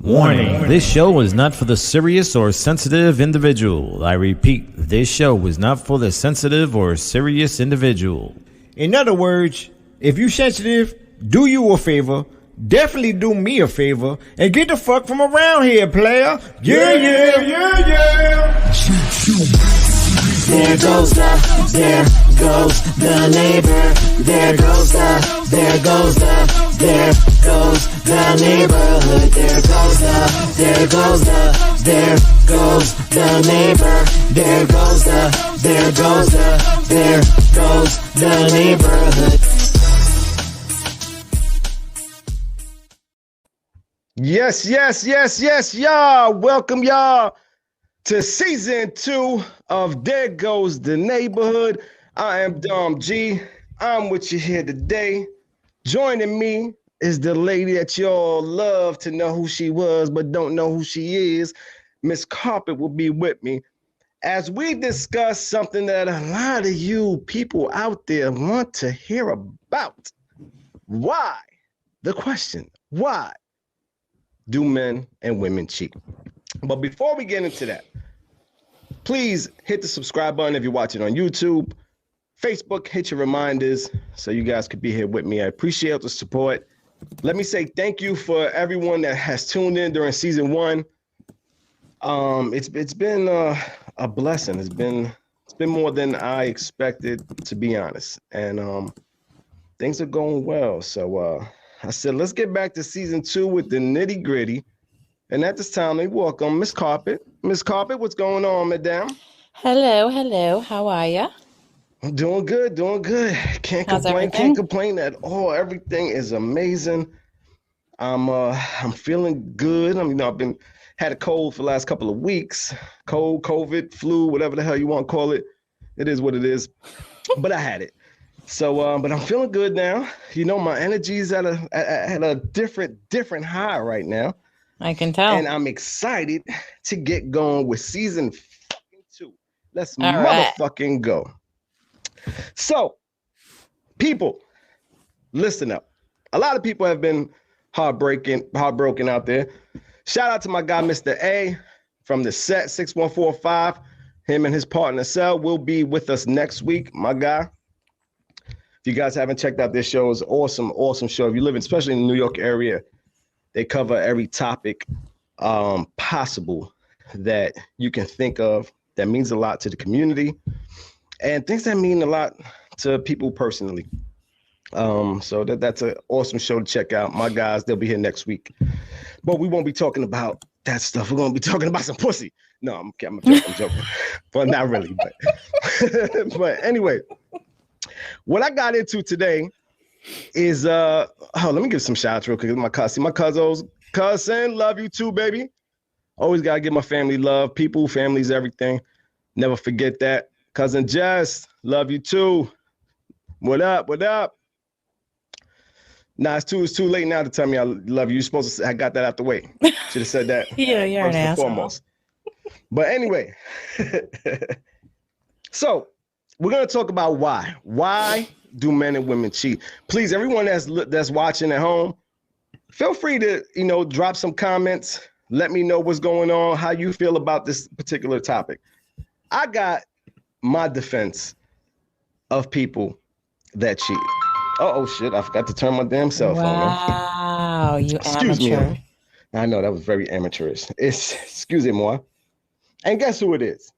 Warning, this show is not for the serious or sensitive individual. I repeat, this show is not for the sensitive or serious individual. In other words, if you sensitive, do you a favor, definitely do me a favor, and get the fuck from around here, player. Yeah. There goes the neighbor. There goes the neighborhood. There goes the neighbor. There goes the neighborhood. Yes, y'all. Welcome y'all to season 2 of There Goes the Neighborhood. I am Dom G. I'm with you here today. Joining me is the lady that y'all love to know who she was, but don't know who she is. Miss Carpet will be with me as we discuss something that a lot of you people out there want to hear about. Why? The question, why do men and women cheat? But before we get into that, please hit the subscribe button if you're watching on YouTube. Facebook, hit your reminders so you guys could be here with me. I appreciate the support. Let me say thank you for everyone that has tuned in during season 1. It's been a blessing. It's been more than I expected, to be honest. And things are going well. So I said, let's get back to season 2 with the nitty gritty. And at this time, we welcome Miss Carpet. Miss Carpet, what's going on, madam? Hello. How are you? I'm doing good. Can't complain at all. Everything is amazing. I'm feeling good. I've had a cold for the last couple of weeks. Cold, COVID, flu, whatever the hell you want to call it. It is what it is. But I had it. So, but I'm feeling good now. You know, my energy's at a different high right now. I can tell. And I'm excited to get going with season 2. Let's motherfucking go. So, people, listen up. A lot of people have been heartbroken out there. Shout out to my guy, Mr. A from the set 6145. Him and his partner, Cell, will be with us next week. My guy. If you guys haven't checked out this show, it's awesome show. If you live especially in the New York area, they cover every topic possible that you can think of that means a lot to the community and things that mean a lot to people personally. So that's an awesome show to check out. My guys, they'll be here next week. But we won't be talking about that stuff. We're going to be talking about some pussy. No, I'm joking. But not really. But anyway, what I got into today is let me give some shout outs real quick. My cousin, love you too, baby. Always gotta give my family love. People, families, everything. Never forget that. Cousin Jess, love you too. What up? Nah, it's too late now to tell me I love you. You're supposed to I got that out the way. Should have said that. Yeah, you're an asshole. Foremost. But anyway, so we're gonna talk about why. Why do men and women cheat? Please, everyone that's watching at home, feel free to drop some comments. Let me know what's going on, how you feel about this particular topic. I got my defense of people that cheat. Oh shit! I forgot to turn my damn cell phone on. Wow, you Excuse amateur. Me. I know that was very amateurish. Excusez-moi. And guess who it is?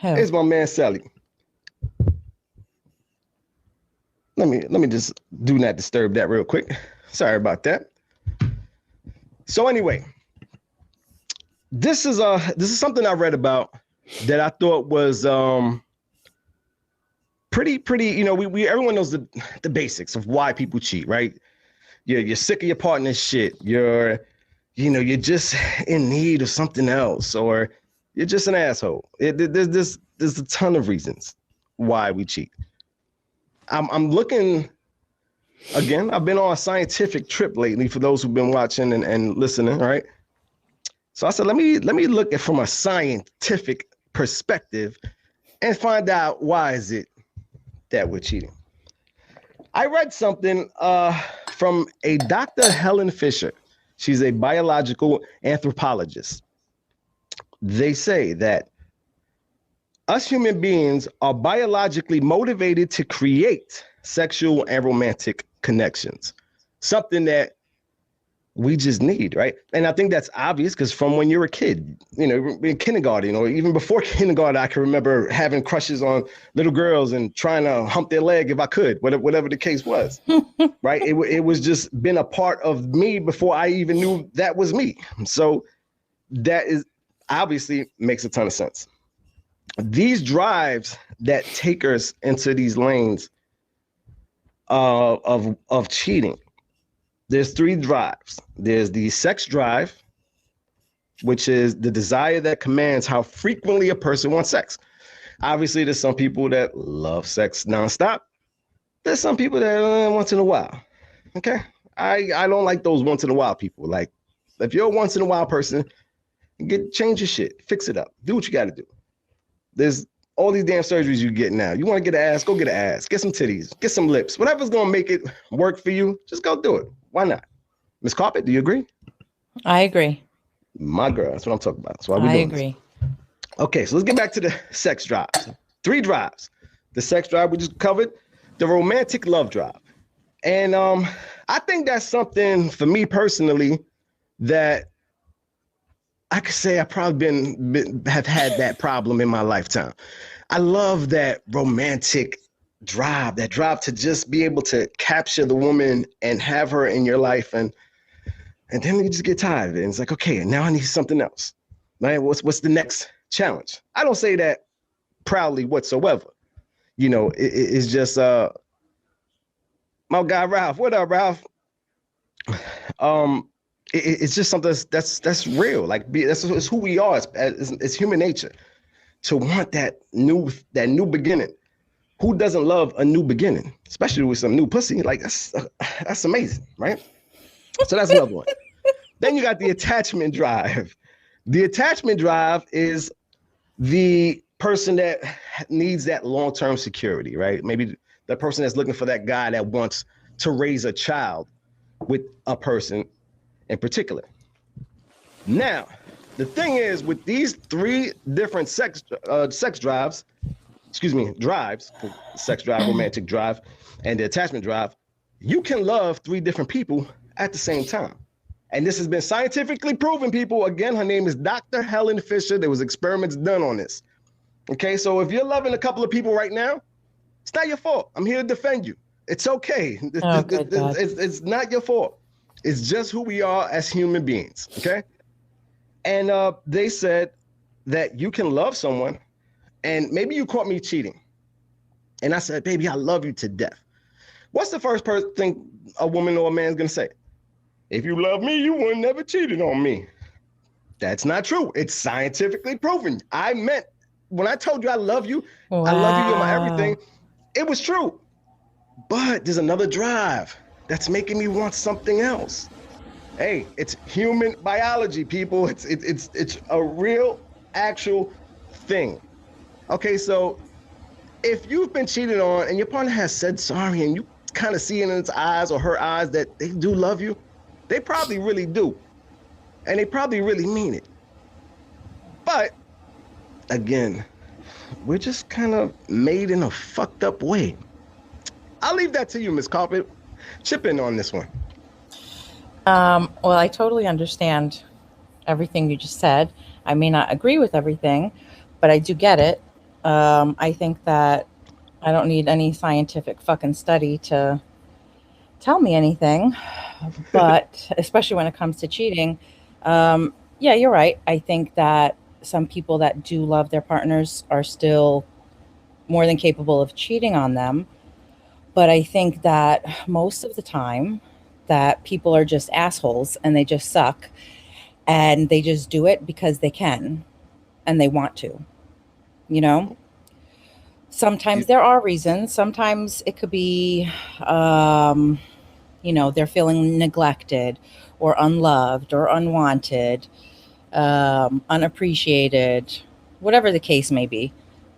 Who? It's my man Sally. Let me just do not disturb that real quick. Sorry about that. So anyway, this is something I read about that I thought was pretty. We everyone knows the basics of why people cheat, right? You're sick of your partner's shit. You're just in need of something else, or you're just an asshole. There's a ton of reasons why we cheat. I'm looking, again, I've been on a scientific trip lately for those who've been watching and listening, right? So I said, let me look at from a scientific perspective and find out why is it that we're cheating. I read something from a Dr. Helen Fisher. She's a biological anthropologist. They say that us human beings are biologically motivated to create sexual and romantic connections, something that we just need, right? And I think that's obvious because from when you're a kid, you know, in kindergarten or even before kindergarten, I can remember having crushes on little girls and trying to hump their leg if I could, whatever the case was, right? It was just been a part of me before I even knew that was me. So that is obviously makes a ton of sense. These drives that take us into these lanes of cheating. There's three drives. There's the sex drive, which is the desire that commands how frequently a person wants sex. Obviously, there's some people that love sex nonstop. There's some people that once in a while. Okay, I don't like those once in a while people. Like, if you're a once in a while person, change your shit, fix it up, do what you got to do. There's all these damn surgeries you get now. You want to get an ass, go get an ass. Get some titties, get some lips. Whatever's gonna make it work for you, just go do it. Why not? Miss Carpet, do you agree? I agree. My girl, that's what I'm talking about. That's why we I doing agree. this. Okay, so let's get back to the sex drives. Three drives. The sex drive we just covered, the romantic love drive. And I think that's something for me personally that I could say I've probably have had that problem in my lifetime. I love that romantic drive, that drive to just be able to capture the woman and have her in your life, and then you just get tired of it. And it's like, okay, now I need something else. Right? What's the next challenge? I don't say that proudly whatsoever. You know, it's just my guy Ralph. What up, Ralph? It's just something that's real. Like it's who we are. It's human nature to want that new beginning. Who doesn't love a new beginning, especially with some new pussy? Like that's amazing, right? So that's another one. Then you got the attachment drive. The attachment drive is the person that needs that long-term security, right? Maybe the person that's looking for that guy that wants to raise a child with a person in particular. Now, the thing is with these three different sex drives, sex drive, romantic drive, and the attachment drive, you can love three different people at the same time. And this has been scientifically proven, people. Again, her name is Dr. Helen Fisher. There was experiments done on this. Okay, so if you're loving a couple of people right now, it's not your fault. I'm here to defend you. It's okay. Oh, good God. It's not your fault. It's just who we are as human beings, okay? And they said that you can love someone, and maybe you caught me cheating. And I said, baby, I love you to death. What's the first thing a woman or a man's gonna say? If you love me, you would never cheated on me. That's not true. It's scientifically proven. I meant, when I told you I love you, Wow. I love you, you're my everything, it was true. But there's another drive that's making me want something else. Hey, it's human biology, people. It's a real, actual thing. Okay, so if you've been cheated on and your partner has said sorry and you kind of see it in his eyes or her eyes that they do love you, they probably really do. And they probably really mean it. But again, we're just kind of made in a fucked up way. I'll leave that to you, Ms. Carpet. Chip in on this one. Well, I totally understand everything you just said. I may not agree with everything, but I do get it. I think that I don't need any scientific fucking study to tell me anything, but especially when it comes to cheating, yeah, you're right. I think that some people that do love their partners are still more than capable of cheating on them. But I think that most of the time that people are just assholes and they just suck and they just do it because they can and they want to, you know? Sometimes there are reasons. Sometimes it could be, you know, they're feeling neglected or unloved or unwanted, unappreciated, whatever the case may be.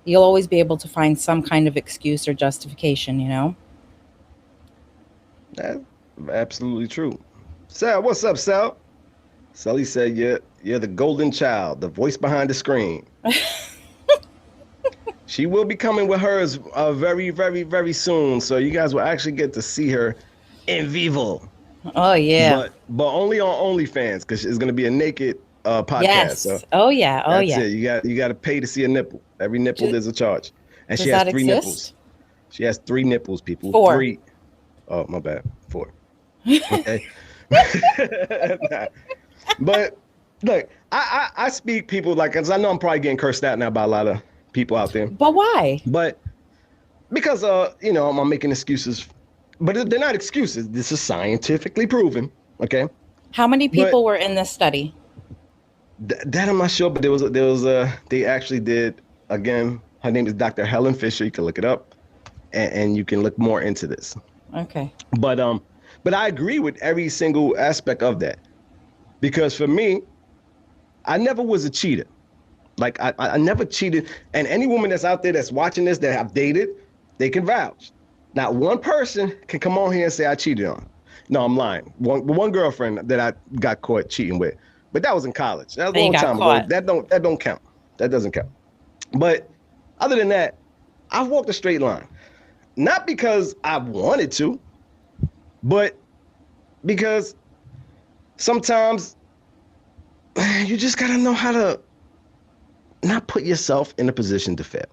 You'll always be able to find some kind of excuse or justification, you know? That's absolutely true. Sal, what's up, Sal? Sully said, you're the golden child, the voice behind the screen. She will be coming with hers very, very, very soon. So you guys will actually get to see her in vivo. Oh yeah. But only on OnlyFans, because it's gonna be a naked podcast. Yes. So Oh yeah. Oh that's yeah. it. You got to pay to see a nipple. Every nipple there's a charge, and Does she has that 3 exist? nipples. She has 3 nipples, people. 4. 3. Oh my bad. 4. Okay. Nah. But look, I speak people like, cause I know I'm probably getting cursed out now by a lot of people out there. But why? But because I'm making excuses, but they're not excuses. This is scientifically proven. Okay. How many people were in this study? That I'm not sure, but there was they actually did, again. Her name is Dr. Helen Fisher. You can look it up, and you can look more into this. Okay. But I agree with every single aspect of that, because for me, I never was a cheater. Like I never cheated, and any woman that's out there that's watching this that I've dated, they can vouch. Not one person can come on here and say I cheated on. No, I'm lying. One girlfriend that I got caught cheating with, but that was in college. That was a long time ago. That don't count. That doesn't count. But other than that, I've walked a straight line. Not because I wanted to, but because sometimes you just gotta know how to not put yourself in a position to fail.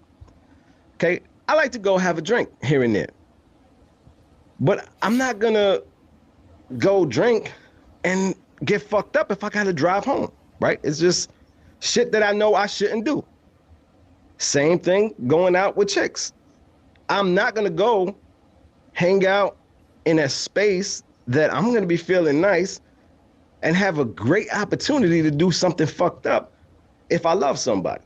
Okay? I like to go have a drink here and there, but I'm not gonna go drink and get fucked up if I gotta drive home, right? It's just shit that I know I shouldn't do. Same thing going out with chicks. I'm not gonna go hang out in a space that I'm gonna be feeling nice and have a great opportunity to do something fucked up if I love somebody.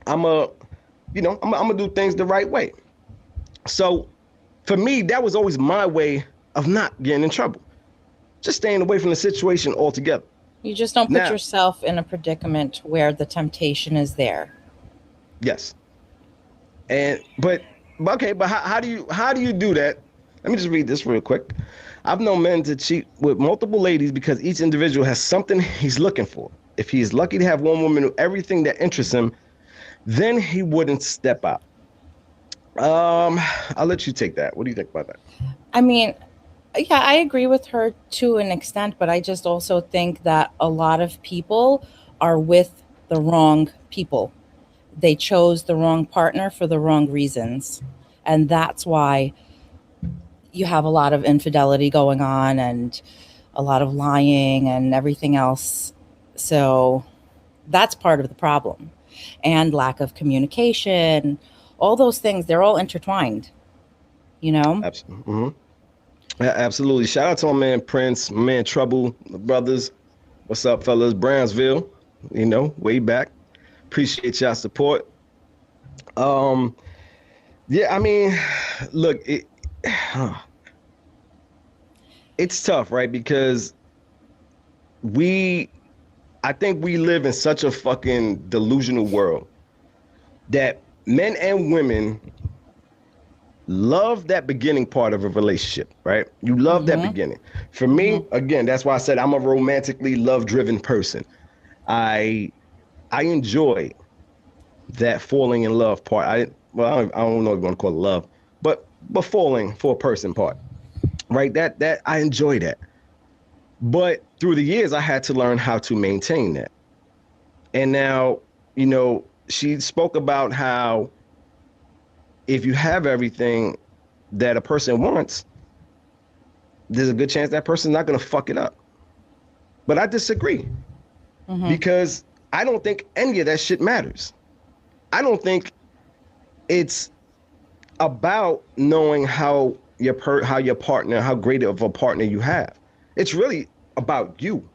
I'm gonna do things the right way. So for me, that was always my way of not getting in trouble. Just staying away from the situation altogether. You just don't put Now- yourself in a predicament where the temptation is there. Yes. But how do you do that? Let me just read this real quick. I've known men to cheat with multiple ladies because each individual has something he's looking for. If he is lucky to have one woman with everything that interests him, then he wouldn't step out. I'll let you take that. What do you think about that? I mean, yeah, I agree with her to an extent, but I just also think that a lot of people are with the wrong people. They chose the wrong partner for the wrong reasons. And that's why you have a lot of infidelity going on and a lot of lying and everything else. So that's part of the problem. And lack of communication, all those things, they're all intertwined, you know? Absolutely. Mm-hmm. Yeah, absolutely. Shout out to my man Prince, my man Trouble, the brothers. What's up, fellas? Brownsville, way back. Appreciate y'all support. Yeah, I mean, look, it's tough, right? Because I think we live in such a fucking delusional world that men and women love that beginning part of a relationship, right? You love that beginning. For me, again, that's why I said I'm a romantically love-driven person. I enjoy that falling in love part. I don't know if you want to call it love, but falling for a person part, right? That I enjoy that. But through the years, I had to learn how to maintain that. And now, she spoke about how if you have everything that a person wants, there's a good chance that person's not going to fuck it up. But I disagree because I don't think any of that shit matters. I don't think it's about knowing how your partner, how great of a partner you have. It's really about you.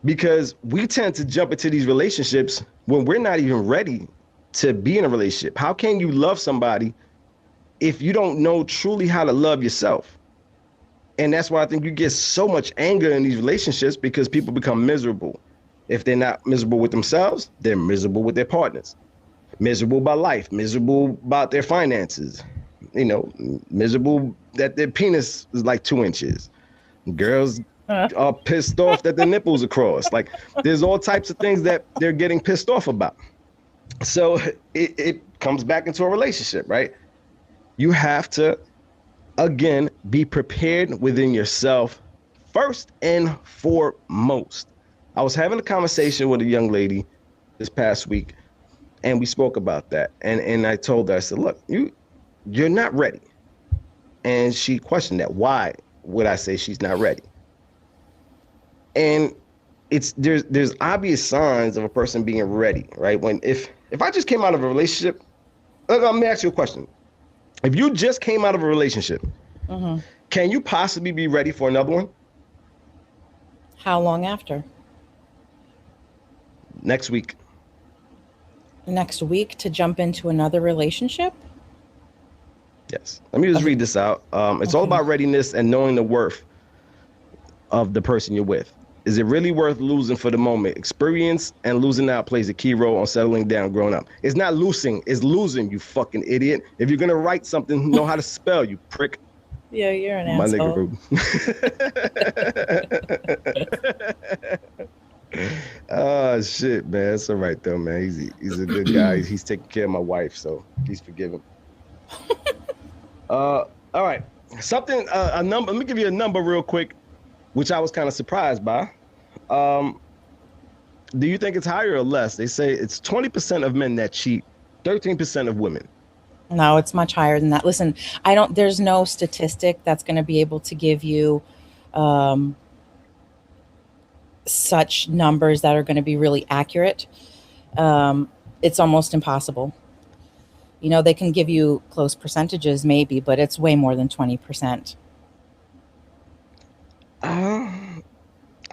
Because we tend to jump into these relationships when we're not even ready to be in a relationship. How can you love somebody if you don't know truly how to love yourself? And that's why I think you get so much anger in these relationships, because people become miserable. If they're not miserable with themselves, they're miserable with their partners. Miserable about life, miserable about their finances, miserable that their penis is like 2 inches. Girls pissed off that the nipples are crossed. Like there's all types of things that they're getting pissed off about. So it comes back into a relationship, right? You have to, again, be prepared within yourself first and foremost. I was having a conversation with a young lady this past week, and we spoke about that. And I told her, I said, look, you're not ready. And she questioned that. Why would I say she's not ready? And there's obvious signs of a person being ready, right? If I just came out of a relationship, let me ask you a question. If you just came out of a relationship, can you possibly be ready for another one? How long after? Next week. Next week to jump into another relationship? Yes. Let me just read this out. It's all about readiness and knowing the worth of the person you're with. Is it really worth losing for the moment? Experience and losing out plays a key role on settling down, growing up. It's not losing, it's losing, you fucking idiot. If you're gonna write something, know how to spell, you prick. Yeah, you're an My asshole. nigga Ruben. Oh shit, man. It's all right though, man. He's a good guy. He's taking care of my wife, so please forgive him. All right. Something a number. Let me give you a number real quick, which I was kind of surprised by. Do you think it's higher or less? They say it's 20% of men that cheat, 13% of women. No, it's much higher than that. Listen, there's no statistic that's going to be able to give you such numbers that are going to be really accurate. It's almost impossible. You know, they can give you close percentages maybe, but it's way more than 20%.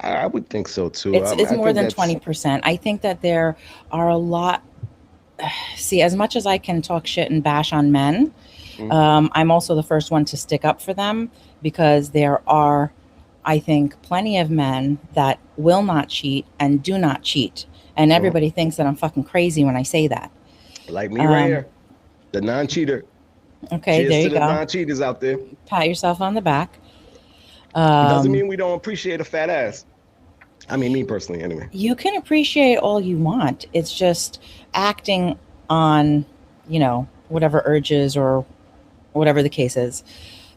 I would think so too. It's more than 20%. I think that there are a lot. See, as much as I can talk shit and bash on men, I'm also the first one to stick up for them, because there are, I think, plenty of men that will not cheat and do not cheat. And everybody thinks that I'm fucking crazy when I say that. Like me right here, the non-cheater. Okay, Cheers there you to go. the non-cheaters out there. Pat yourself on the back. Doesn't mean we don't appreciate a fat ass. I mean, me personally, anyway. You can appreciate all you want. It's just acting on, you know, whatever urges or whatever the case is,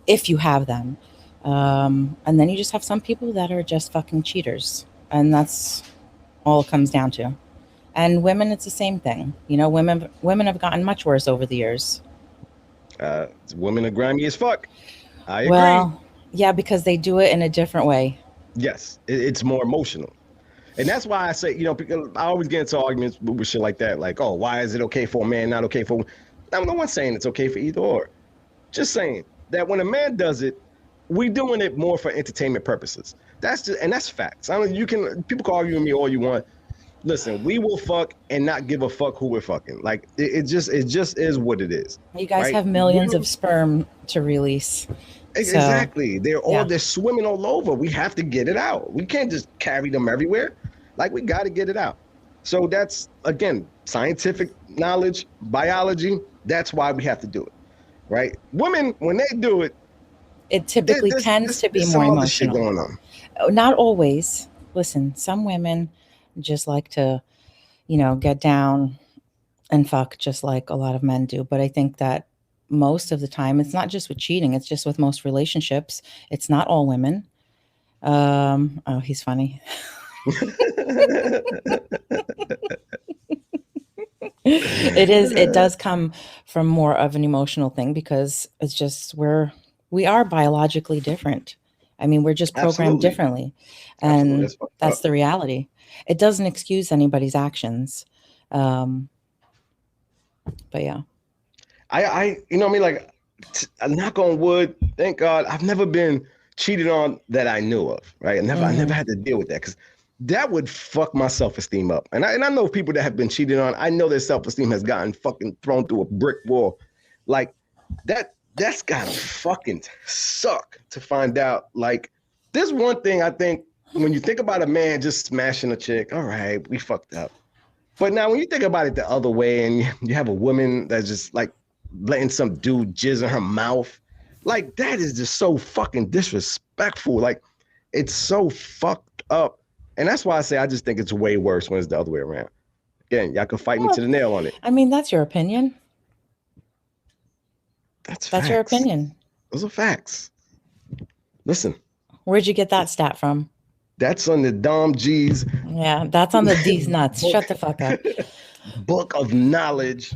if you have them. And then you just have some people that are just fucking cheaters. And that's all it comes down to. And women, it's the same thing. You know, women have gotten much worse over the years. Women are grimy as fuck. I agree. Well, yeah, because they do it in a different way. Yes, it's more emotional. And that's why I say, you know, because I always get into arguments with shit like that. Like, oh, why is it okay for a man, not okay for a woman? I'm no one saying it's okay for either or. Just saying that when a man does it, we doing it more for entertainment purposes. That's facts. I mean, people can argue with me all you want. Listen, we will fuck and not give a fuck who we're fucking. Like it just is what it is. You guys right? have millions of sperm to release. Exactly. So, they're swimming all over. We have to get it out. We can't just carry them everywhere. Like we got to get it out. So that's, again, scientific knowledge, biology. That's why we have to do it. Right? Women, when they do it, it typically tends to be more emotional. Shit going on. Not always. Listen, some women just like to, you know, get down and fuck just like a lot of men do. But I think that most of the time, it's not just with cheating, it's just with most relationships. It's not all women. Oh, he's funny. It does come from more of an emotional thing, because it's just we are biologically different. I mean, we're just programmed differently, and that's the reality. It doesn't excuse anybody's actions. But yeah. I you know what I mean? Like, knock on wood, thank God, I've never been cheated on that I knew of, right? I never had to deal with that, because that would fuck my self-esteem up. And I know people that have been cheated on. I know their self-esteem has gotten fucking thrown through a brick wall. Like, that's gotta fucking suck to find out. Like, there's one thing I think, when you think about a man just smashing a chick, all right, we fucked up. But now when you think about it the other way, and you have a woman that's just like letting some dude jizz in her mouth, like, that is just so fucking disrespectful. Like, it's so fucked up. And that's why I say I just think it's way worse when it's the other way around. Again, y'all can fight me to the nail on it. I mean, that's your opinion. That's your facts. opinion. Those are facts. Listen, Where'd you get that stat from? that's on the Dom G's Yeah, that's on the D's nuts. Shut the fuck up. book of knowledge.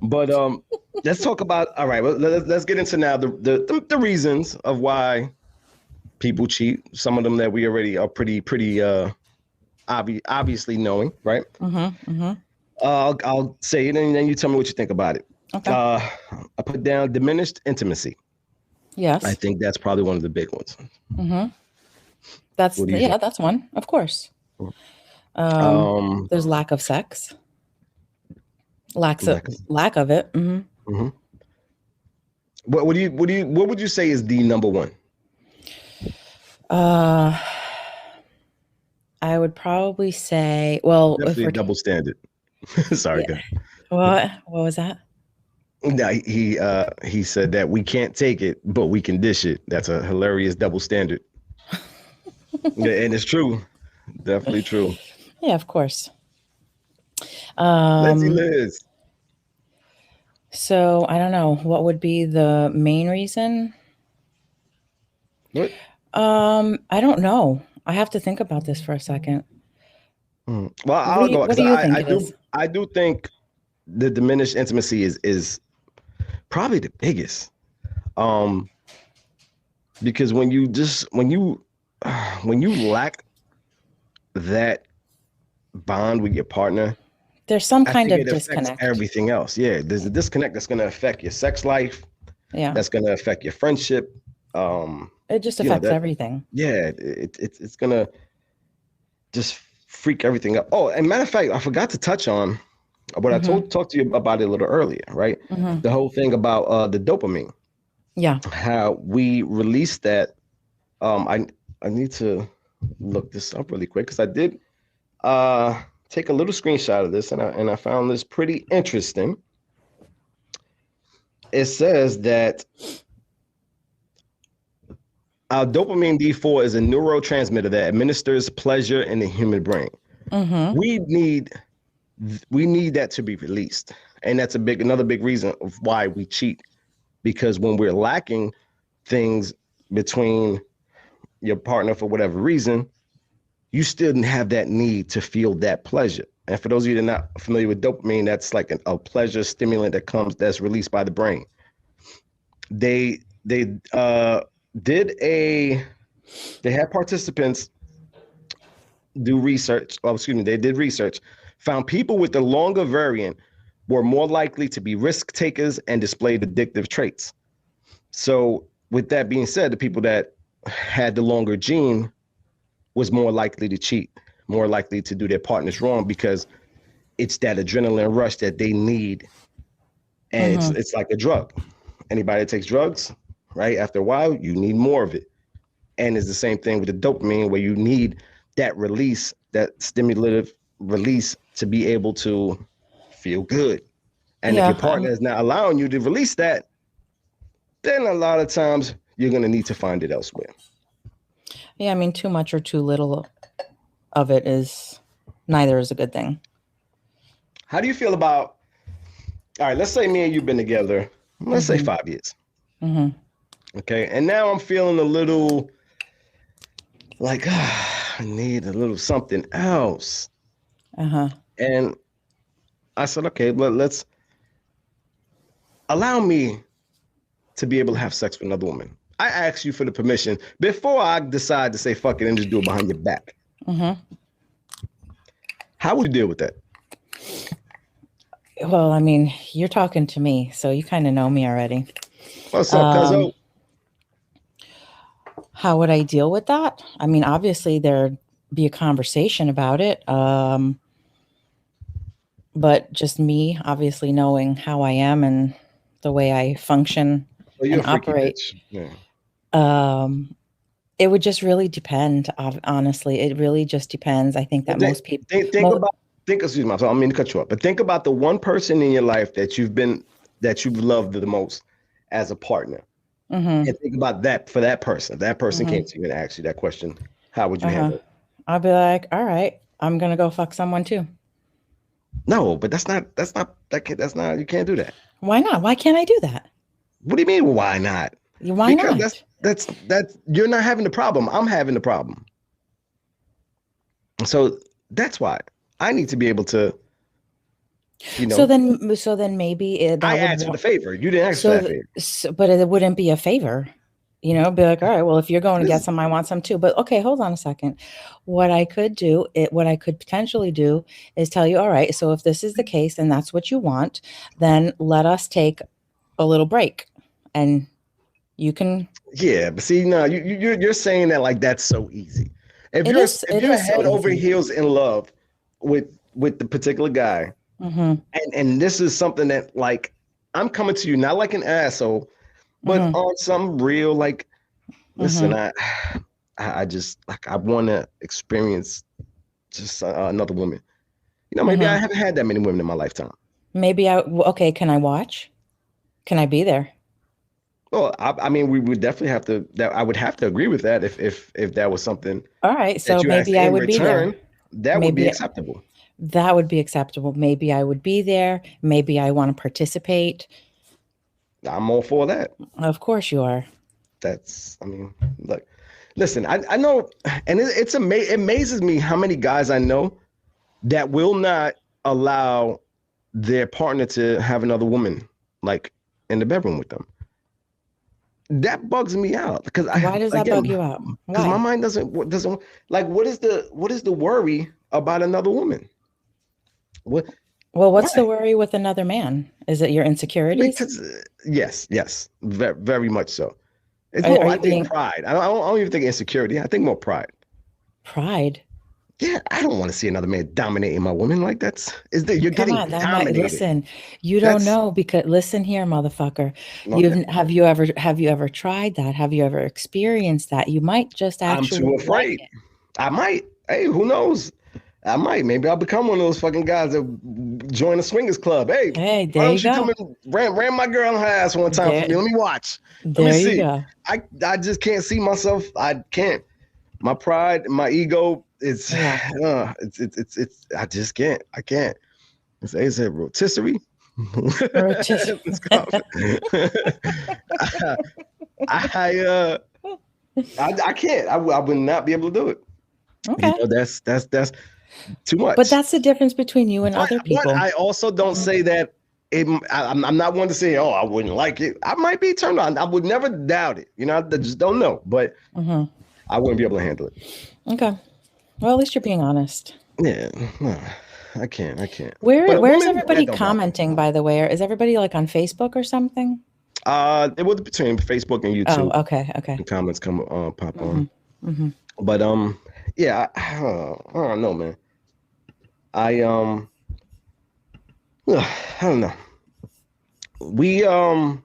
But let's talk about, all right, well, let's get into now the reasons of why people cheat. Some of them that we already are pretty obviously knowing, right? I'll say it and then you tell me what you think about it. Okay. I put down diminished intimacy. Yes. I think that's probably one of the big ones. That's What do you think? that's one, of course. There's lack of sex. Lack of it. What would you say is the number one? I would probably say, well, Definitely a double standard. Sorry, yeah. What was that? No, he said that we can't take it, but we can dish it. That's a hilarious double standard. Yeah, and it's true. Definitely true. Yeah, of course. Let's see, Liz. So I don't know what would be the main reason. What? I don't know. I have to think about this for a second. Well, I'll go. What do you think it is? I do think the diminished intimacy is probably the biggest. Because when you lack that bond with your partner, there's some kind of it affects disconnect. everything else. Yeah, there's a disconnect that's going to affect your sex life. Yeah, that's going to affect your friendship. It just affects everything. Yeah, it's going to just freak everything up. Oh, and matter of fact, I forgot to touch on what I talked to you about it a little earlier, right? The whole thing about the dopamine. Yeah. How we release that. I need to look this up really quick because I did take a little screenshot of this and I found this pretty interesting. It says that dopamine D4 is a neurotransmitter that administers pleasure in the human brain. We need that to be released, and that's another big reason of why we cheat, because when we're lacking things between your partner for whatever reason, you still have that need to feel that pleasure. And for those of you that are not familiar with dopamine, that's like a pleasure stimulant that's released by the brain. They had participants do research. They did research, found people with the longer variant were more likely to be risk takers and displayed addictive traits. So with that being said, the people that had the longer gene was more likely to cheat, more likely to do their partners wrong, because it's that adrenaline rush that they need. And it's like a drug. Anybody that takes drugs, right? After a while, you need more of it. And it's the same thing with the dopamine, where you need that release, that stimulative release, to be able to feel good. And if your partner is not allowing you to release that, then a lot of times you're going to need to find it elsewhere. Yeah, I mean, too much or too little of it neither is a good thing. How do you feel about, all right, let's say me and you've been together, let's say 5 years. Okay, and now I'm feeling a little like, I need a little something else. And I said, okay, let's allow me to be able to have sex with another woman. I asked you for the permission before I decide to say fuck it and just do it behind your back. How would you deal with that? Well, I mean, you're talking to me, so you kind of know me already. What's up, cuzzo? How would I deal with that? I mean, obviously there'd be a conversation about it. But just me, obviously knowing how I am and the way I function and operate. Yeah. It would just really depend. Honestly, it really just depends. I think that most people excuse me, so I mean to cut you off, but think about the one person in your life that you've loved the most as a partner. Mm-hmm. And think about that for that person. That person Mm-hmm. came to you and asked you that question. How would you Uh-huh. handle it? I'll be like, all right, I'm gonna go fuck someone too. No, but that's not you can't do that. Why not? Why can't I do that? What do you mean why not? Why Because not? that's you're not having the problem. I'm having the problem. So that's why I need to be able to, you So know, then maybe I that would asked for the favor. You didn't ask for so, that favor. but it wouldn't be a favor. Be like, all right, well, if you're going to get This, some, I want some too. But okay, hold on a second. What I could potentially do is tell you, all right, so if this is the case and that's what you want, then let us take a little break, and you can. yeah, but see, no, you're saying that like that's so easy. If It you're is. if It you're is so head over easy. heels in love with the particular guy, Mm-hmm. and this is something that like I'm coming to you not like an asshole, but Mm-hmm. on some real like, listen, Mm-hmm. I just like I want to experience just another woman. Maybe I Mm-hmm. haven't had that many women in my lifetime. Maybe okay. Can I watch? Can I be there? Well, I mean, we would definitely have to. That I would have to agree with that if that was something All right. that So you asked maybe I in would be there. return. That would be Maybe acceptable. that would be acceptable. Maybe I would be there. Maybe I want to participate. I'm all for that. Of course you are. I mean, look, listen, I know, and it amazes me how many guys I know that will not allow their partner to have another woman like in the bedroom with them. That bugs me out because Why does that bug you out? my Why? mind doesn't like what is the worry about another woman? What Well, what's the why? worry with another man? Is it your insecurities? Because yes, very, very much so. It's Are more, I you think, being pride. I don't even think insecurity. I think more pride. pride? Yeah, I don't want to see another man dominating my woman. Like you're Come getting on, that might dominated. listen. You don't That's know because listen here, motherfucker. okay. Have you ever tried that? Have you ever experienced that? You might just I'm too actually like afraid. it. I might. Hey, who knows? I might. Maybe I'll become one of those fucking guys that join a swingers club. Hey, Hey, why there you don't you come go. and ram my girl in her ass one time for There, me? Let me watch. Let me there you see. go. I just can't see myself. I can't. My pride, my ego, Yeah. it's I just can't. I can't. It's a rotisserie. Or just It's called. I I can't. I would not be able to do it. okay. That's too But much. that's the difference between you and other But people. I also don't Mhm. say that. I'm not one to say, oh, I wouldn't like it. I might be turned on. I would never doubt it. I just don't know. But Mhm. I wouldn't be able to handle it. Okay. Well, at least you're being honest. Yeah, no, I can't. But a Where's woman, that everybody don't bother me. commenting, by the way? Or is everybody like on Facebook or something? It was between Facebook and Oh, YouTube. okay, okay. The comments come pop Hmm. on. Hmm. But yeah, I don't know, man. I I don't know. We all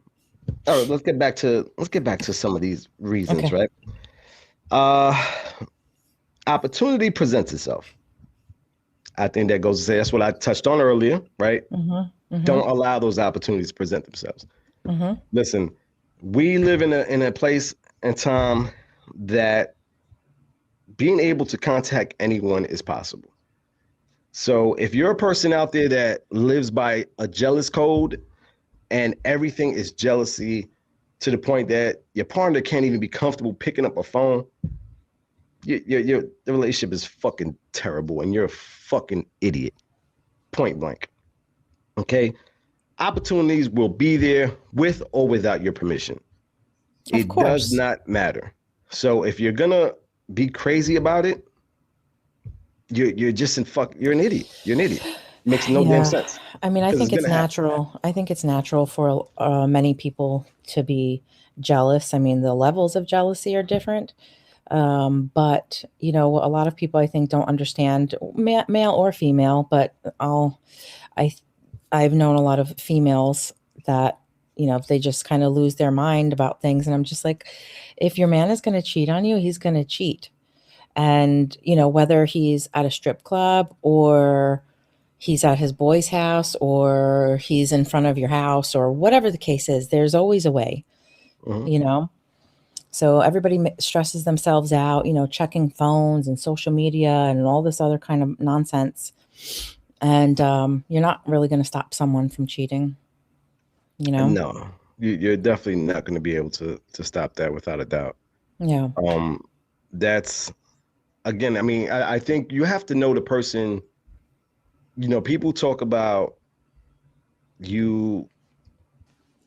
right, let's get back to some of these reasons, Okay. right? Opportunity presents itself. I think that goes to say that's what I touched on earlier, right? Hmm. Hmm. Don't allow those opportunities to present themselves. Hmm. Listen, we live in a place and time that being able to contact anyone is possible. So if you're a person out there that lives by a jealous code and everything is jealousy to the point that your partner can't even be comfortable picking up a phone, the relationship is fucking terrible and you're a fucking idiot. Point blank. Okay? Opportunities will be there with or without your permission. Of It does course. not matter. So if you're gonna be crazy about it, you're just you're an idiot. You're an idiot. Makes no damn Yeah. sense. I mean, I Because think it's it's gonna happen. natural. I think it's natural for many people to be jealous. I mean, the levels of jealousy are different. But a lot of people I think don't understand, male or female, but I I've known a lot of females that they just kind of lose their mind about things, and I'm just like, if your man is going to cheat on you, he's going to cheat. And whether he's at a strip club or he's at his boy's house or he's in front of your house or whatever the case is, there's always a way. Mhm. you know? So everybody stresses themselves out, checking phones and social media and all this other kind of nonsense. And you're not really going to stop someone from cheating, you know? No, you're definitely not going to be able to stop that without a doubt. Yeah. Um, that's again, I mean, I think you have to know the person. People talk about you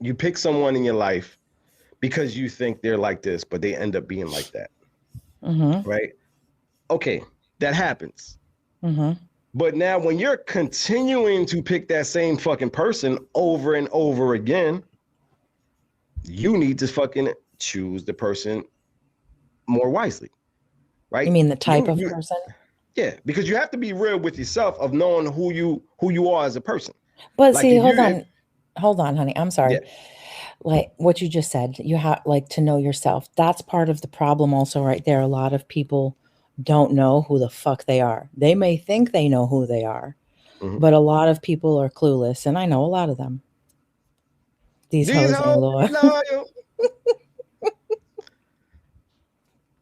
you pick someone in your life because you think they're like this, but they end up being like that, Mm-hmm. right? Okay, that happens. Mm-hmm. But now when you're continuing to pick that same fucking person over and over again, you need to fucking choose the person more wisely, You right? mean the type You of you person? yeah, because you have to be real with yourself of knowing who you are as a person. But Like see, if hold you if, on. Hold on, honey. I'm yeah, sorry. Like what you just said, you have like to know yourself. That's part of the problem also right there. A lot of people don't know who the fuck they are. They may think they know who they are, mhm. but a lot of people are clueless, and I know a lot of them. These These hoes ain't hoes law. ain't loyal.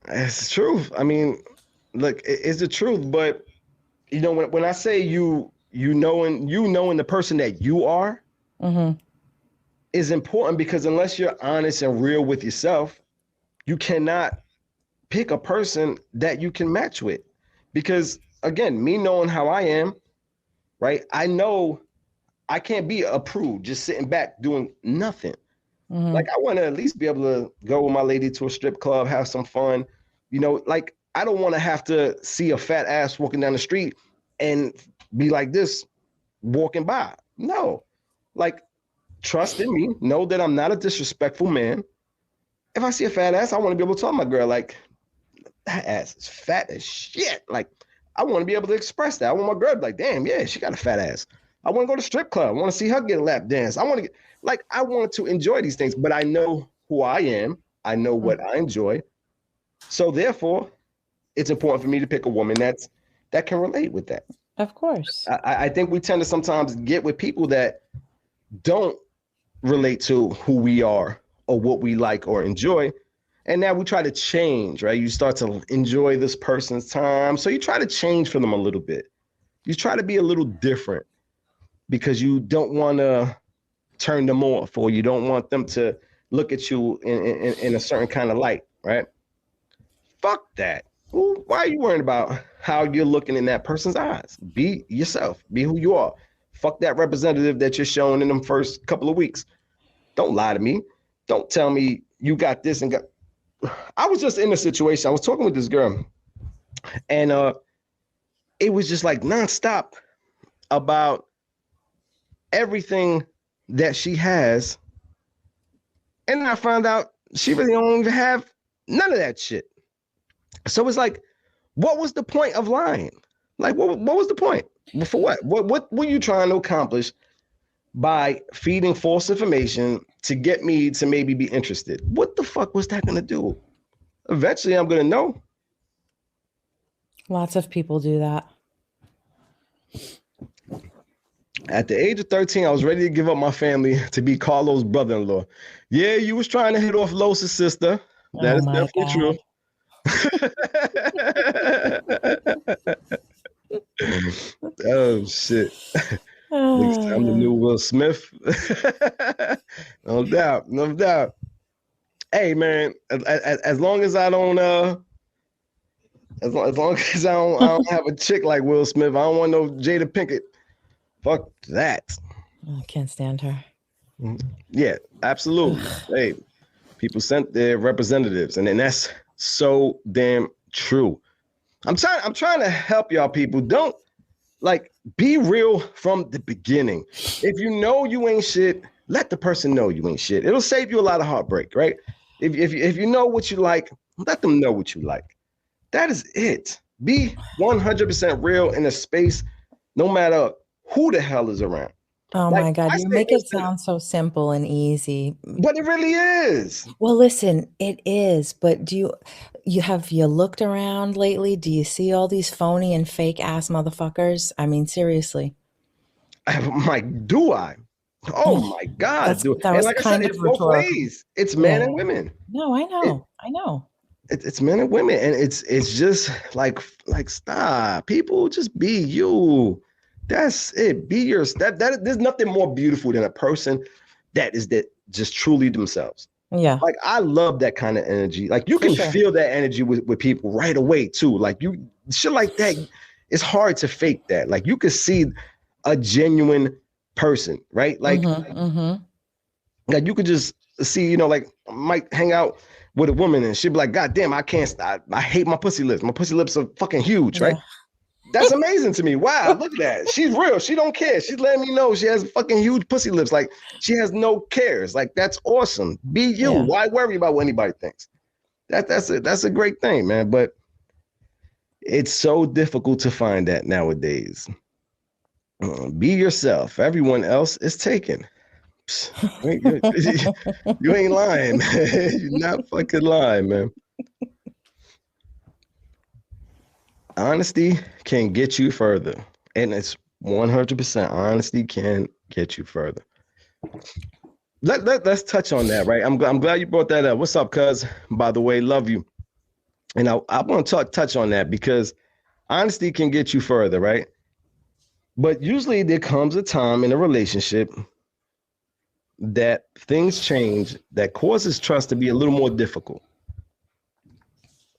It's the truth. I mean, look, it's the truth. But when I say you knowing the person that you are Mm-hmm. is important because unless you're honest and real with yourself, you cannot pick a person that you can match with. Because again, me knowing how I am, right? I know I can't be approved just sitting back doing nothing. Mm-hmm. Like I want to at least be able to go with my lady to a strip club, have some fun. Like I don't want to have to see a fat ass walking down the street and be like this walking by. No. Like trust in me, know that I'm not a disrespectful man. If I see a fat ass, I want to be able to tell my girl, like, that ass is fat as shit. Like, I want to be able to express that. I want my girl to be like, damn, yeah, she got a fat ass. I want to go to strip club. I want to see her get a lap dance. I want to enjoy these things, but I know who I am. I know what I enjoy. So therefore, it's important for me to pick a woman that can relate with that. Of course. I think we tend to sometimes get with people that don't relate to who we are or what we like or enjoy. And now we try to change, right? You start to enjoy this person's time. So you try to change for them a little bit. You try to be a little different because you don't want to turn them off or you don't want them to look at you in a certain kind of light, right? Fuck that. Why are you worrying about how you're looking in that person's eyes? Be yourself. Be who you are. Fuck that representative that you're showing in them first couple of weeks. Don't lie to me. Don't tell me you got this and got. I was just in a situation. I was talking with this girl, and it was just like nonstop about everything that she has, and I found out she really don't even have none of that shit. So it's like, what was the point of lying? Like, what was the point? For what? What were you trying to accomplish by feeding false information to get me to maybe be interested? What the fuck was that gonna do? Eventually, I'm gonna know. Lots of people do that. At the age of 13, I was ready to give up my family to be Carlos' brother-in-law. Yeah, you was trying to hit off Los's sister. That Oh is my definitely God. true. Oh shit. Thinks I'm the new Will Smith. No doubt, no doubt. Hey man, as long as I don't as long as I don't have a chick like Will Smith, I don't want no Jada Pinkett. Fuck that. I can't stand her. Yeah, absolutely. Hey, people sent their representatives, and then that's so damn true. I'm trying to help y'all people. Don't like be real from the beginning. If you know you ain't shit, let the person know you ain't shit. It'll save you a lot of heartbreak, right? If you know what you like, let them know what you like. That is it. Be 100% real in a space, no matter who the hell is around. Oh Like my God. I You say make it instant, sound so simple and easy. but it really is. Well, listen, it is, but have you looked around lately? Do you see all these phony and fake ass motherfuckers? I mean, seriously. I'm like, do I? Oh my God, dude. That And was like I said, kind it's of both rhetorical. ways. It's men Yeah. and women. No, I know. It's men and women, and it's just like stop. People just be you. That's it. Be your that. There's nothing more beautiful than a person that just truly themselves. Yeah, Like I love that kind of energy. Like you for can sure. feel that energy with people right away too. Like you shit like that. It's hard to fake that. Like you could see a genuine person, right? Like you could just see, like I might hang out with a woman and she'd be like, God damn, I can't stop. I hate my pussy lips. My pussy lips are fucking huge, right? Yeah. That's amazing to me. Wow, look at that. She's real. She don't care. She's letting me know she has fucking huge pussy lips. Like she has no cares. Like that's awesome. Be you. Yeah. Why worry about what anybody thinks? That's a great thing, man. But it's so difficult to find that nowadays. Be yourself. Everyone else is taken. You ain't lying, man. You're not fucking lying, man. Honesty can get you further. And it's 100% honesty can get you further. Let's touch on that, right? I'm glad you brought that up. What's up, cuz? By the way, love you. And I want to touch on that because honesty can get you further, right? But usually there comes a time in a relationship that things change that causes trust to be a little more difficult.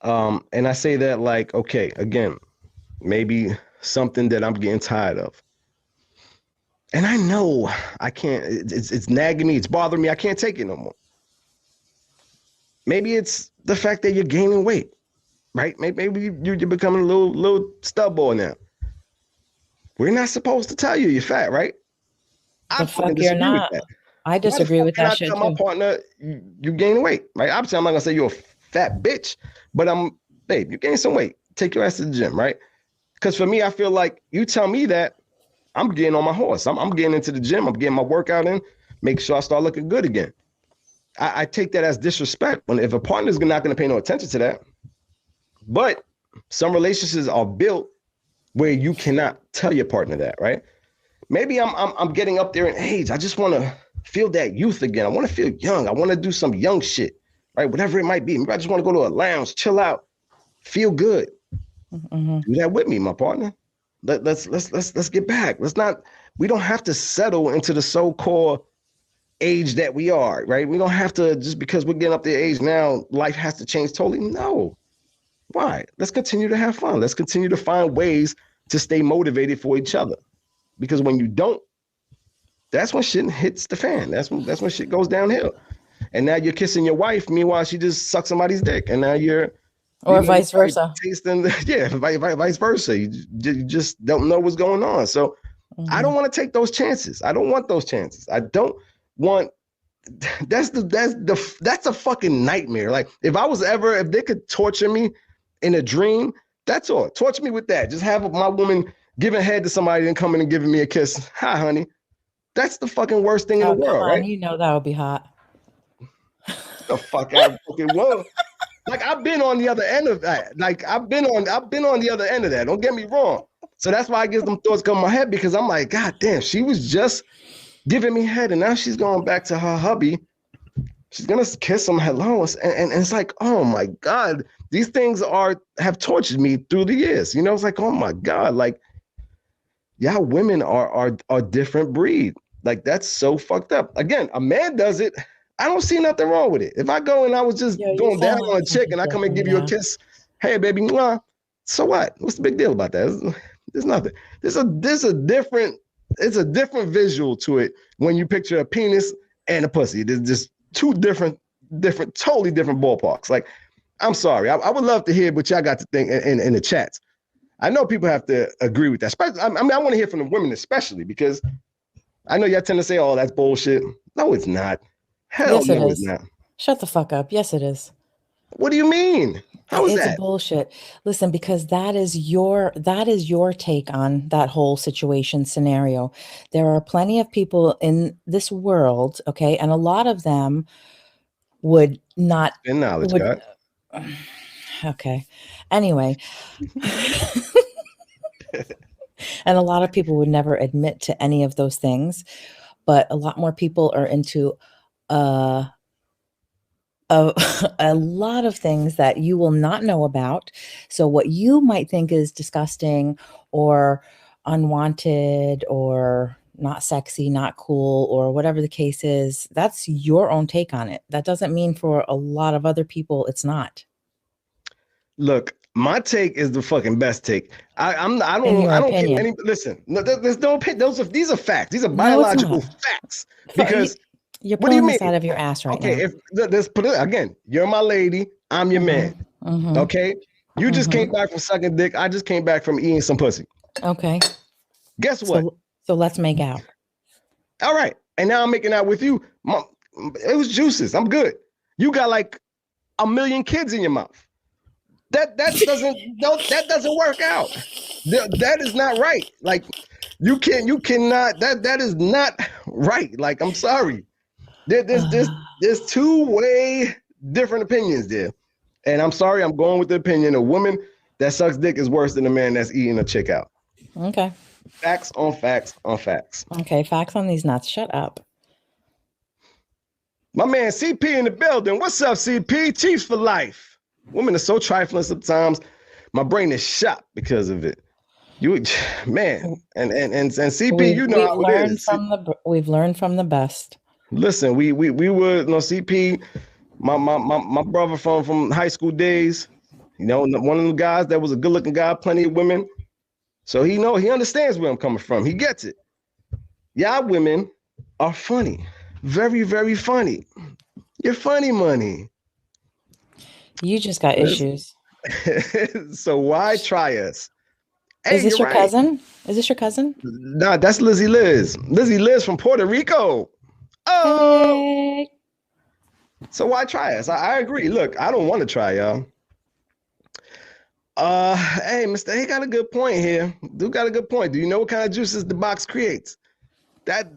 And I say that like, okay, again, maybe something that I'm getting tired of. And I know I can't, it's nagging me, it's bothering me, I can't take it no more. Maybe it's the fact that you're gaining weight, right? Maybe you're becoming a little stubborn now. We're not supposed to tell you you're fat, right? I fucking You're disagree with not. that. I disagree with that shit Can I tell too. my partner you gaining weight, right? Obviously, I'm not gonna say you're a fat bitch, but babe, you gain some weight. Take your ass to the gym, right? Because for me, I feel like you tell me that I'm getting on my horse. I'm getting into the gym. I'm getting my workout in, make sure I start looking good again. I take that as disrespect when if a partner's not gonna pay no attention to that. But some relationships are built where you cannot tell your partner that, right? Maybe I'm getting up there in age. I just want to feel that youth again. I want to feel young. I want to do some young shit, right? Whatever it might be. Maybe I just want to go to a lounge, chill out, feel good. Do that with me, my partner. Let's get back. We don't have to settle into the so-called age that we are, right? We don't have to, just because we're getting up there age now, life has to change totally. No. Why? Let's continue to have fun. Let's continue to find ways to stay motivated for each other. Because when you don't, that's when shit hits the fan. That's when shit goes downhill. And now you're kissing your wife, meanwhile she just sucks somebody's dick, and now Or vice versa. Tasting, vice versa. You just don't know what's going on. So I don't want to take those chances. I don't want those chances. I don't want. That's a fucking nightmare. Like if they could torture me in a dream, that's all. Torture me with that. Just have my woman giving head to somebody and coming and giving me a kiss. Hi, honey. That's the fucking worst thing in the world, right? You know that would be hot. The fuck I fucking will. Like I've been on the other end of that. Like I've been on the other end of that. Don't get me wrong. So that's why I get them thoughts come in my head because I'm like, God damn, she was just giving me head and now she's going back to her hubby. She's gonna kiss him hello. And it's like, oh my God, these things have tortured me through the years. You know, it's like, oh my God, like y'all women are different breed. Like that's so fucked up. Again, a man does it. I don't see nothing wrong with it. If I go and I was just going down on a chick and I come and give you a kiss, hey baby, mwah, so what? What's the big deal about that? There's nothing. It's a different visual to it when you picture a penis and a pussy. There's just two different, totally different ballparks. Like, I'm sorry. I would love to hear what y'all got to think in the chats. I know people have to agree with that. Especially, I want to hear from the women especially because I know y'all tend to say, oh, that's bullshit. No, it's not. Hell no, it's not. Shut the fuck up. Yes, it is. What do you mean? How is that? It's bullshit. Listen, because that is your take on that whole situation scenario. There are plenty of people in this world, okay, and a lot of them would not. In knowledge, God. Okay. Anyway. And a lot of people would never admit to any of those things. but a lot more people are into uh, a, a lot of things that you will not know about. So what you might think is disgusting or unwanted or not sexy, not cool, or whatever the case is, that's your own take on it. That doesn't mean for a lot of other people it's not. Look, my take is the fucking best take. In your I don't care opinion. any listen. No, there's no opinion. These are facts. These are No, it's biological not. facts. You- Because You're what do you pulling mean? this out of your ass right Okay, now. if let's put it again, you're my lady, I'm your man. Mhm. Okay, you just Mhm. came back from sucking dick. I just came back from eating some pussy. Okay. Guess what? So let's make out. All right, and now I'm making out with you. It was juices. I'm good. You got like 1,000,000 kids in your mouth. That doesn't work out. That is not right. Like you cannot. That is not right. Like I'm sorry. There's two way different opinions there, and I'm sorry. I'm going with the opinion: a woman that sucks dick is worse than a man that's eating a chick out. Okay. Facts on facts on facts. Okay. Facts on these nuts. Shut up. My man CP in the building. What's up, CP? Chiefs for life. Women are so trifling sometimes. My brain is shot because of it. You man, and CP, you know how it is. We've learned from the best. Listen, we were CP, my brother from high school days. You know, one of the guys that was a good looking guy, plenty of women. So he understands where I'm coming from. He gets it. Y'all women are funny, very very funny. You're funny money. You just got issues. So why try us? Hey, Is this you're your right. cousin? Is this your cousin? Nah, that's Lizzie Liz. Lizzie Liz from Puerto Rico. Oh, Hey. so why try us? I agree. Look, I don't want to try y'all. Hey, Mr. A got a good point here. Dude got a good point. Do you know what kind of juices the box creates?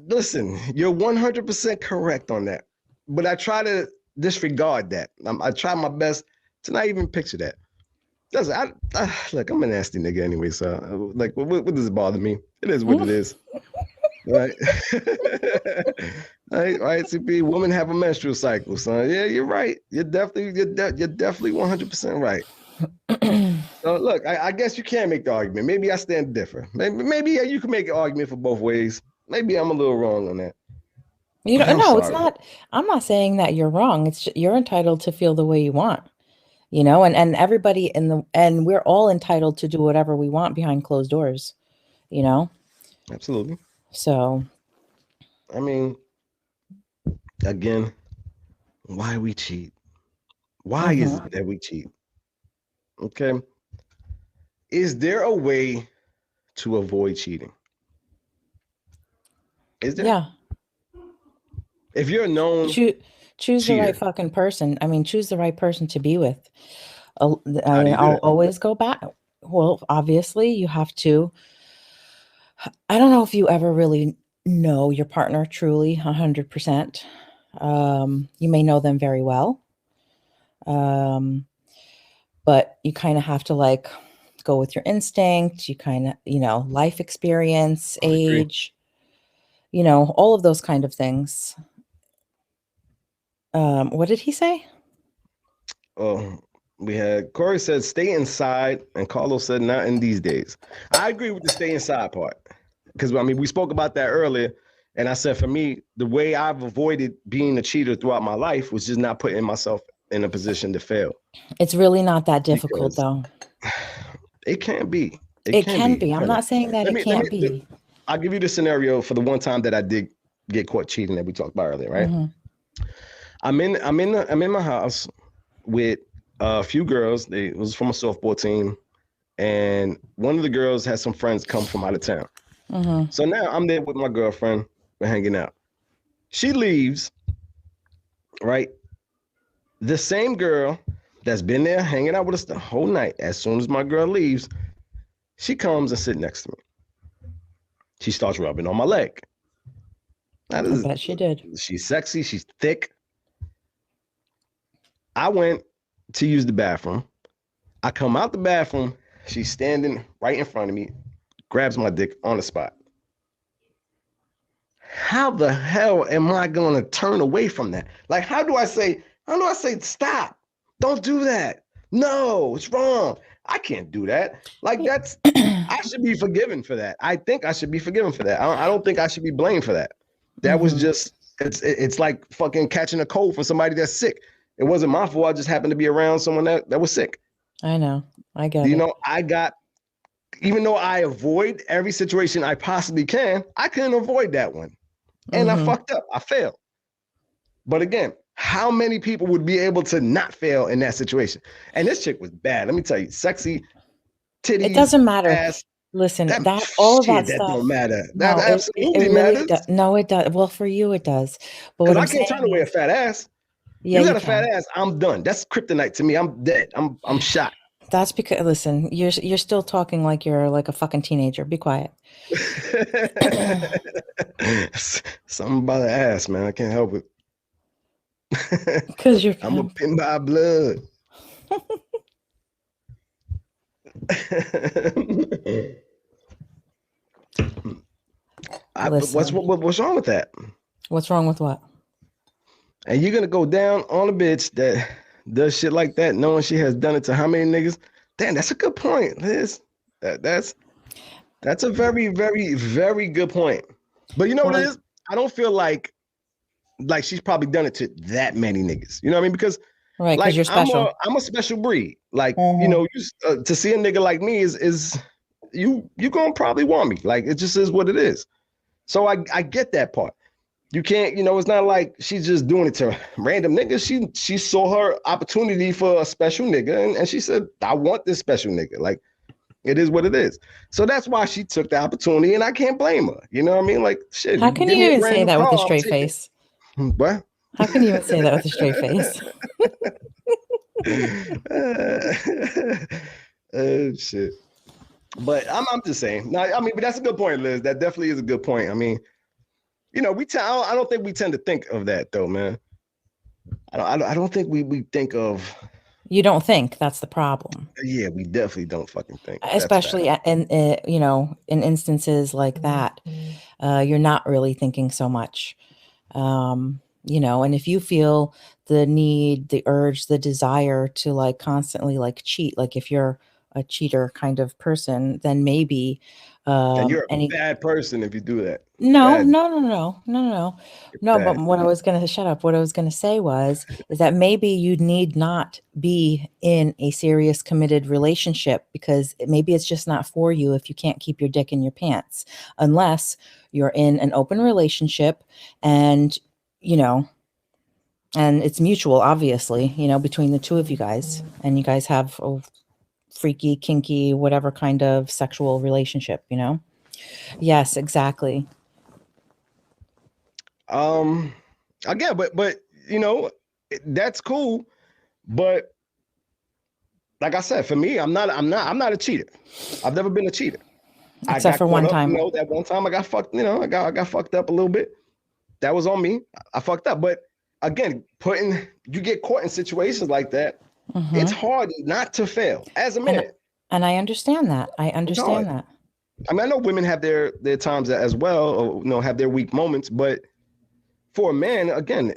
Listen, you're 100% correct on that. But I try to disregard that. I try my best to not even picture that. Listen, look, I'm a nasty nigga anyway, so like, what does it bother me? It is what it is. Right. right, CP. Women have a menstrual cycle, son. Yeah, you're right. You're definitely 100% right. So look, I guess you can make the argument. Maybe I stand different. Maybe you can make an argument for both ways. Maybe I'm a little wrong on that. You don't. I'm No, it's sorry. not. I'm not saying that you're wrong. It's you're entitled to feel the way you want. You know, and everybody and we're all entitled to do whatever we want behind closed doors. You know, Absolutely. so I mean, again, why we cheat? Why is it that we cheat? Okay. Is there a way to avoid cheating? Is there? yeah. If you're a known Choose the right cheater, fucking person. I mean, choose the right person to be with. I how do mean, you do I'll that? always go back. Well, obviously, you have to. I don't know if you ever really know your partner truly 100%. You may know them very well, but you kind of have to like go with your instinct. You kind of, life experience, I agree. age, all of those kind of things. What did he say? Oh, we had Corey said stay inside, and Carlos said not in these days. I agree with the stay inside part because I mean we spoke about that earlier, and I said for me the way I've avoided being a cheater throughout my life was just not putting myself in a position to fail. It's really not that difficult, Because though. it can be. It can be. I'm not saying that Let it me can't be. I'll give you the scenario for the one time that I did get caught cheating that we talked about earlier, right? Mhm. I'm in my house with a few girls. It was from a softball team, and one of the girls had some friends come from out of town. Mhm. So now I'm there with my girlfriend. We're hanging out. She leaves, right? The same girl that's been there hanging out with us the whole night. As soon as my girl leaves, she comes and sits next to me. She starts rubbing on my leg. Now, I bet she did. she's sexy. She's thick. I went to use the bathroom. I come out the bathroom. She's standing right in front of me, grabs my dick on the spot. how the hell am I gonna turn away from that? Like, how do I say stop? Don't do that. No, it's wrong. I can't do that. Like, that's I should be forgiven for that. I think I should be forgiven for that. I don't think I should be blamed for that. That was just it's like fucking catching a cold from somebody that's sick. It wasn't my fault. I just happened to be around someone that was sick. I know. I get You it. know, even though I avoid every situation I possibly can, I couldn't avoid that one. And I fucked up. I failed. But again, how many people would be able to not fail in that situation? And this chick was bad. Let me tell you, sexy, titties. It doesn't matter. Ass, Listen, all of that that stuff don't matter. No, That absolutely it really matters. does. No, it does. Well, for you, it does. But Because what I I'm can't saying turn away a is, fat ass. yeah, You got a can. fat ass, I'm done. That's kryptonite to me. I'm dead. I'm shot. That's because, listen, you're still talking like you're like a fucking teenager. Be quiet. Something about the ass, man. I can't help it. Because you're. I'm a pin by blood. What's wrong with that? What's wrong with what? And you're gonna go down on a bitch that does shit like that, knowing she has done it to how many niggas? Damn, that's a good point, Liz. That's a very, very, very good point. But you know what it is? I don't feel like she's probably done it to that many niggas. You know what I mean? Because Right, because like you're special. I'm a special breed. Like you know, to see a nigga like me is you gonna probably want me. Like it just is what it is. So I get that part. You can't, you know, it's not like she's just doing it to random niggas. She saw her opportunity for a special nigga and she said, I want this special nigga. Like it is what it is. So that's why she took the opportunity and I can't blame her. You know what I mean? Like shit. How can you even say that with a straight face? What? How can you even say that with a straight face? Shit. But I'm just saying. No, I mean, but that's a good point, Liz. That definitely is a good point. I mean, you know, I don't think we tend to think of that though, man. I don't think we think of. You don't think that's the problem. Yeah, we definitely don't fucking think. Especially in you know, in instances like that, you're not really thinking so much. You know, and if you feel the need, the urge, the desire to like constantly like cheat, like if you're a cheater kind of person, then maybe and you're a bad person if you do that. No. Bad. But what I was going to shut up. What I was going to say is that maybe you need not be in a serious committed relationship because maybe it's just not for you if you can't keep your dick in your pants, unless you're in an open relationship and, you know, and it's mutual, obviously, you know, between the two of you guys, and you guys have a freaky, kinky, whatever kind of sexual relationship, you know? Yes, exactly. Again, but you know, that's cool. But like I said, for me, I'm not a cheater. I've never been a cheater. Except for one time. You know, that one time I got fucked, you know, I got fucked up a little bit. That was on me. I fucked up. But again, you get caught in situations like that. It's hard not to fail as a man. And I understand that. I understand that. I mean, I know women have their times as well, or you know, have their weak moments, but for a man, again,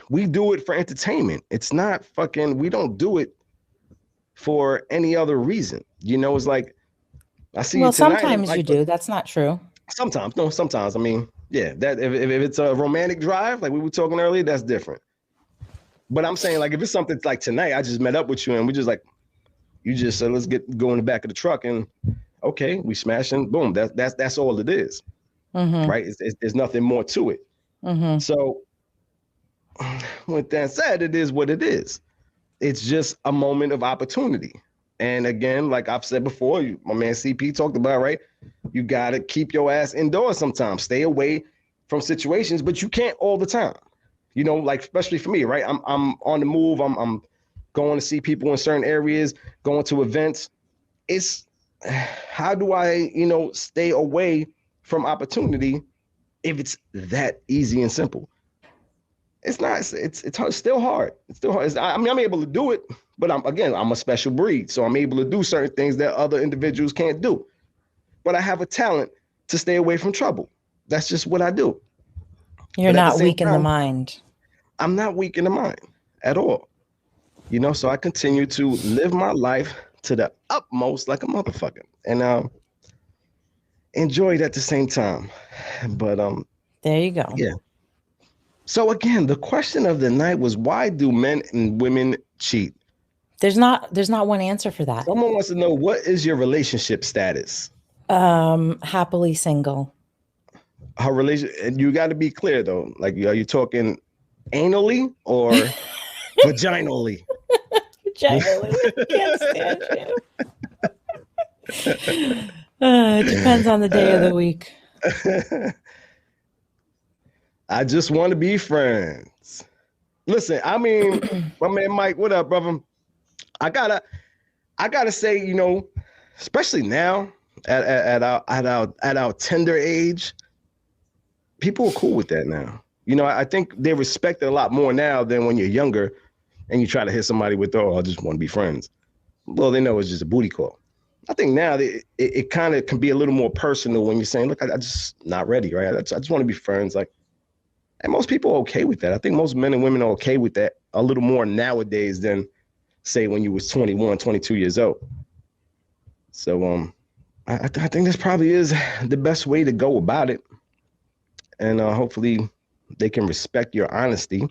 we do it for entertainment. It's not fucking, we don't do it for any other reason. You know, it's like I see you tonight. Sometimes like, you do. That's not true. Sometimes. I mean, yeah, that if it's a romantic drive, like we were talking earlier, that's different. But I'm saying, like, if it's something like tonight, I just met up with you and we just like, you just said, let's go in the back of the truck and okay, we smashing, boom. That's all it is, right? There's nothing more to it. So with that said, it is what it is. It's just a moment of opportunity. And again, like I've said before, my man CP talked about, right? You got to keep your ass indoors sometimes. Stay away from situations, but you can't all the time. You know, like especially for me, right? I'm on the move. I'm going to see people in certain areas, going to events. It's how do I, you know, stay away from opportunity if it's that easy and simple? It's not. It's hard, still hard. It's still hard. I mean, I'm able to do it, but I'm a special breed, so I'm able to do certain things that other individuals can't do. But I have a talent to stay away from trouble. That's just what I do. You're But at the not same weak in the time, mind. I'm not weak in the mind at all. So I continue to live my life to the utmost like a motherfucker, and enjoy it at the same time. But There you go. yeah. So again, the question of the night was, why do men and women cheat? There's not one answer for that. Someone wants to know, what is your relationship status? Happily single. Her relation, and you got to be clear though. Like, are you talking anally or vaginally? Vaginally. Can't stand you. It depends on the day of the week. I just want to be friends. Listen, I mean, my man Mike, what up, brother? I gotta say, especially now at our tender age, people are cool with that now. I think they respect it a lot more now than when you're younger and you try to hit somebody with, oh, I just want to be friends. Well, they know it's just a booty call. I think now it kind of can be a little more personal when you're saying, look, I just not ready, right? I just want to be friends. Like, and most people are okay with that. I think most men and women are okay with that a little more nowadays than, say, when you was 21, 22 years old. So I think this probably is the best way to go about it. And hopefully they can respect your honesty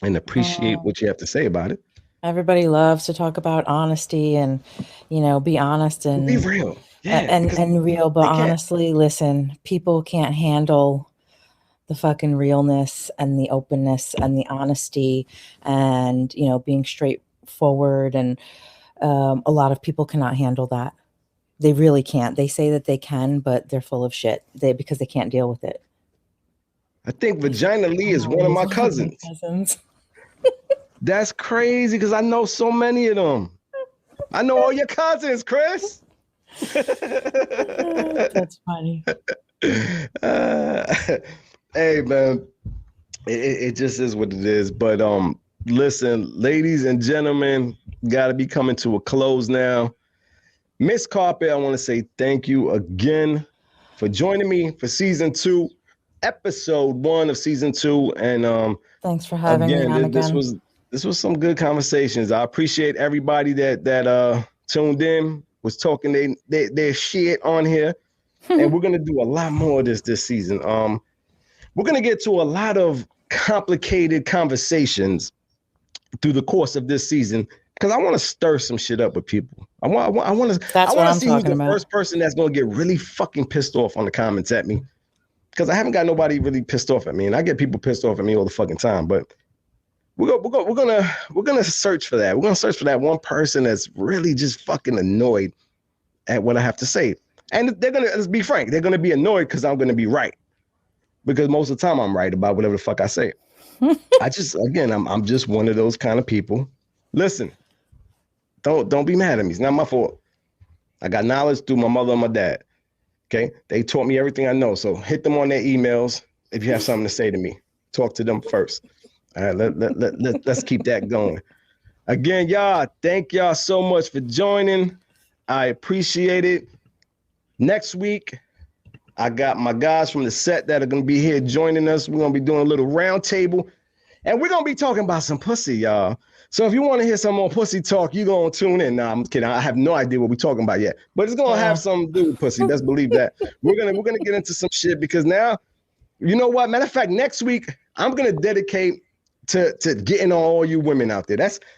and appreciate what you have to say about it. Everybody loves to talk about honesty and, be honest and be real. Yeah, and real. But honestly, listen, people can't handle the fucking realness and the openness and the honesty and, being straightforward. And a lot of people cannot handle that. They really can't. They say that they can, but they're full of shit because they can't deal with it. I think Vagina Lee is one of my cousins. That's crazy because I know so many of them. I know all your cousins, Chris. That's funny. Hey, man, it just is what it is. But listen, ladies and gentlemen, got to be coming to a close now. Miss Carpet, I want to say thank you again for joining me for season 2, episode 1 of season 2. And thanks for having me on again. This was some good conversations. I appreciate everybody that tuned in, was talking their shit on here. And we're gonna do a lot more of this season. We're gonna get to a lot of complicated conversations through the course of this season because I want to stir some shit up with people. I want to see who's the first person that's gonna get really fucking pissed off on the comments at me. Because I haven't got nobody really pissed off at me, and I get people pissed off at me all the fucking time. But we're gonna search for that. We're gonna search for that one person that's really just fucking annoyed at what I have to say. And they're gonna, let's be frank, they're gonna be annoyed because I'm gonna be right. Because most of the time I'm right about whatever the fuck I say. I'm just one of those kind of people. Listen, don't be mad at me. It's not my fault. I got knowledge through my mother and my dad. Okay, they taught me everything I know. So hit them on their emails if you have something to say to me. Talk to them first. All right, let's keep that going. Again, y'all, thank y'all so much for joining. I appreciate it. Next week, I got my guys from the set that are going to be here joining us. We're going to be doing a little round table, and we're going to be talking about some pussy, y'all. So if you want to hear some more pussy talk, you're going to tune in. Nah, I'm kidding. I have no idea what we're talking about yet, but it's going to have something to do with pussy. Let's believe that. We're going to get into some shit because now, you know what? Matter of fact, next week, I'm going to dedicate to getting on all you women out there.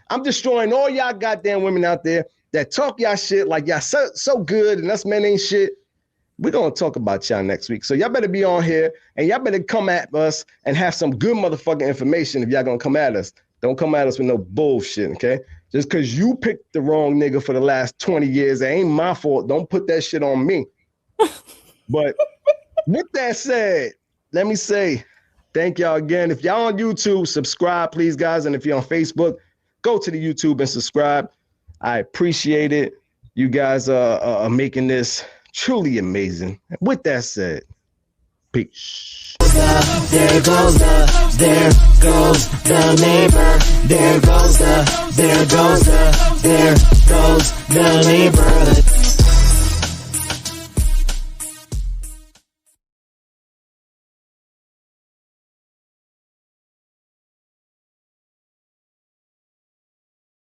I'm destroying all y'all goddamn women out there that talk y'all shit like y'all so good and us men ain't shit. We're going to talk about y'all next week. So y'all better be on here and y'all better come at us and have some good motherfucking information if y'all going to come at us. Don't come at us with no bullshit, okay? Just because you picked the wrong nigga for the last 20 years, it ain't my fault. Don't put that shit on me. But with that said, let me say thank y'all again. If y'all on YouTube, subscribe, please, guys. And if you're on Facebook, go to the YouTube and subscribe. I appreciate it. You guys are making this truly amazing. With that said, peace. There goes the neighbor. There goes the neighborhood.